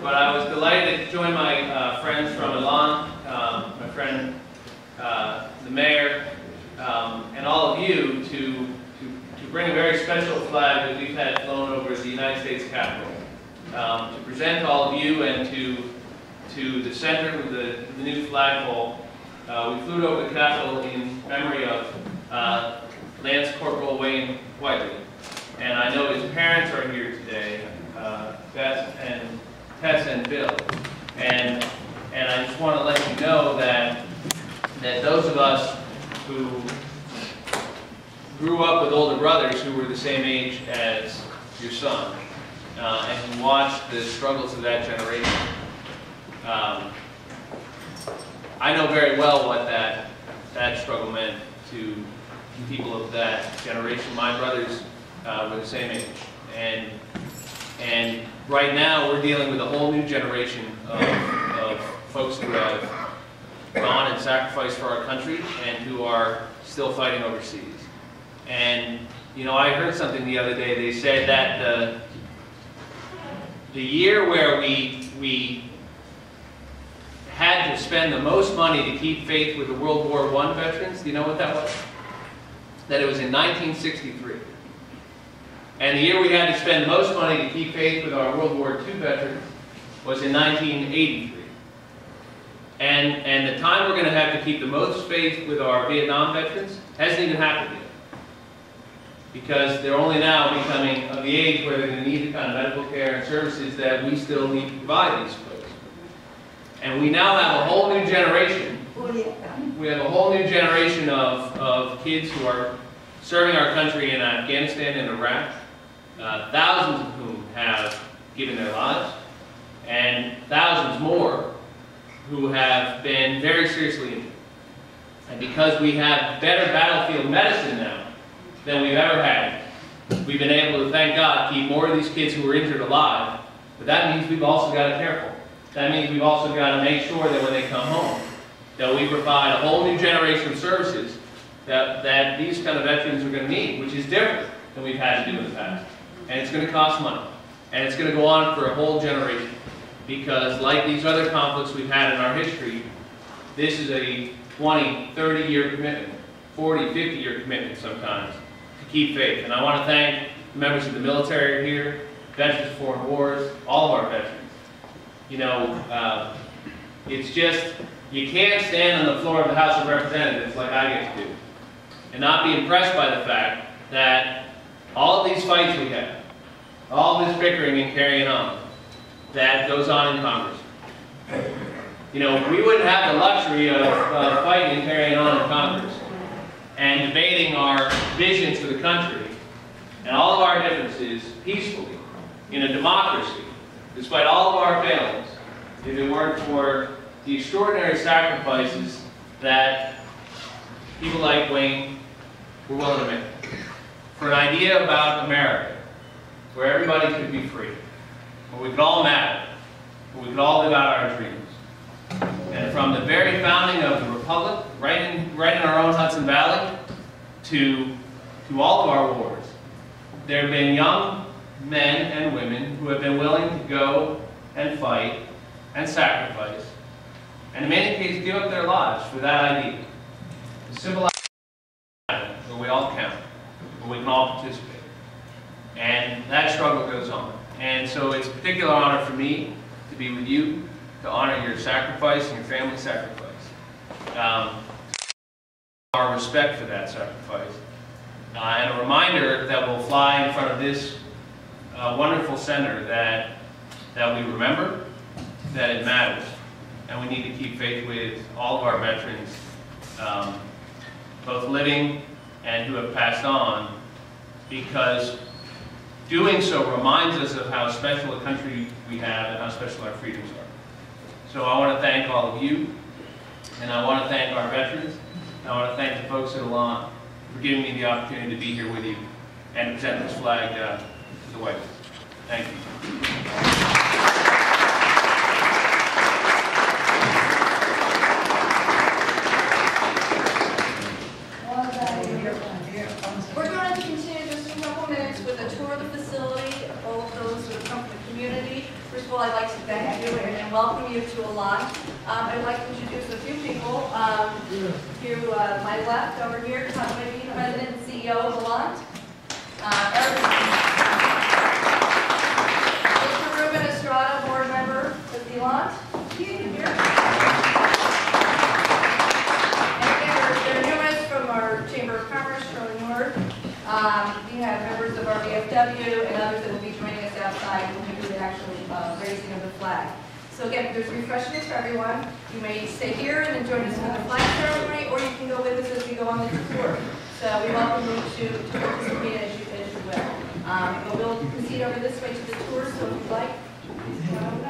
but I was delighted to join my friends from Milan, my friend the mayor, and all of you to bring a very special flag that we've had flown over the United States Capitol, to present to all of you and to the center of the new flagpole. We flew over the Capitol in memory of Lance Corporal Wayne Whiteley. And I know his parents are here today, Beth and Tess and Bill. And I just want to let you know that those of us who grew up with older brothers who were the same age as your son, and who watched the struggles of that generation, I know very well what that struggle meant to people of that generation. My brothers were the same age, and right now we're dealing with a whole new generation of folks who have gone and sacrificed for our country and who are still fighting overseas. And you know, I heard something the other day. They said that the year where we had to spend the most money to keep faith with the World War I veterans, do you know what that was? That it was in 1963. And the year we had to spend the most money to keep faith with our World War II veterans was in 1983. And the time we're going to have to keep the most faith with our Vietnam veterans hasn't even happened yet. Because they're only now becoming of the age where they're going to need the kind of medical care and services that we still need to provide these folks. And we now have a whole new generation. We have a whole new generation of kids who are serving our country in Afghanistan and Iraq, thousands of whom have given their lives, and thousands more who have been very seriously injured. And because we have better battlefield medicine now than we've ever had, we've been able to, thank God, keep more of these kids who were injured alive. But that means we've also got to be careful. That means we've also got to make sure that when they come home, that we provide a whole new generation of services that these kind of veterans are going to need, which is different than we've had to do in the past. And it's going to cost money. And it's going to go on for a whole generation. Because like these other conflicts we've had in our history, this is a 20, 30-year commitment, 40, 50-year commitment sometimes, to keep faith. And I want to thank the members of the military here, Veterans of Foreign Wars, all of our veterans. You know, it's just, you can't stand on the floor of the House of Representatives like I get to do and not be impressed by the fact that all of these fights we have, all this bickering and carrying on, that goes on in Congress. You know, we wouldn't have the luxury of fighting and carrying on in Congress and debating our visions for the country and all of our differences peacefully in a democracy, despite all of our failings, if it weren't for the extraordinary sacrifices that people like Wayne were willing to make for an idea about America where everybody could be free, where we could all matter, where we could all live out our dreams. And from the very founding of the Republic, right in our own Hudson Valley, to all of our wars, there have been young men and women who have been willing to go and fight and sacrifice, and in many cases give up their lives for that idea. The simple idea where we all count, where we can all participate. And that struggle goes on. And so it's a particular honor for me to be with you, to honor your sacrifice and your family's sacrifice. Our respect for that sacrifice. And a reminder that we'll fly in front of this wonderful center that we remember that it matters. And we need to keep faith with all of our veterans, both living and who have passed on, because doing so reminds us of how special a country we have and how special our freedoms are. So I want to thank all of you, and I want to thank our veterans, and I want to thank the folks at Elan for giving me the opportunity to be here with you and to present this flag to the White House. Thank you. We're going to continue just a couple minutes with a tour of the facility, all of those who have come from the community. First of all, I'd like to thank you and welcome you to Alon. I'd like to introduce a few people. To my left over here, Tom Whitney, President and CEO of Alon. Mr. Ruben Estrada, board member with Alon. Here. And again, there are numerous from our Chamber of Commerce, Shirley North. We have members of our VFW and others that will be joining us outside when we do the actual raising of the flag. So again, there's refreshments for everyone. You may stay here and then join us for the flag ceremony, or you can go with us as we go on the tour. So we welcome you to participate as you will. But we'll proceed over this way to the tour, so if you'd like, please come on.